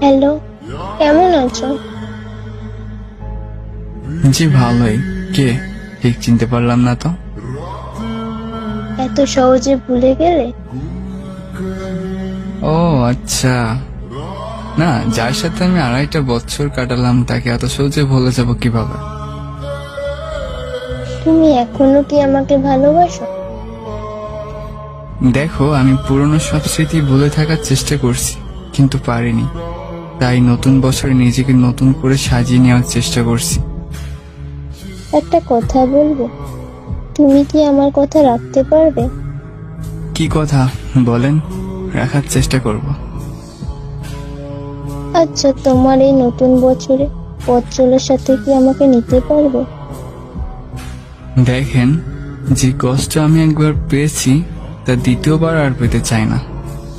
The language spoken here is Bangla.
হ্যালো, কেমন আছো? জি ভালোই। কে? ঠিক চিনতে পারলাম না তো। এত সহজে ভুলে গেলে? ও আচ্ছা, না যার সাথে আমি 2.5 বছর কাটালাম তাকে এত সহজে ভুলে যাব কিভাবে? তুমি এখনো কি আমাকে ভালোবাসো? দেখো, আমি পুরনো সব স্মৃতি ভুলে থাকার চেষ্টা করছি, কিন্তু পারিনি। তাই নতুন বছরে নিজেকে নতুন করে সাজিয়ে নেওয়ার চেষ্টা করছি। একটা কথা বলবো? তুমি কি আমার কথা রাখতে পারবে? কি কথা বলেন, রাখার চেষ্টা করব। আচ্ছা, তোমার এই নতুন বছরে পথ চলার সাথে কি আমাকে নিতে পারবে? দেখেন, যে কষ্ট আমি একবার পেয়েছি তা দ্বিতীয়বার আর পেতে চাই না।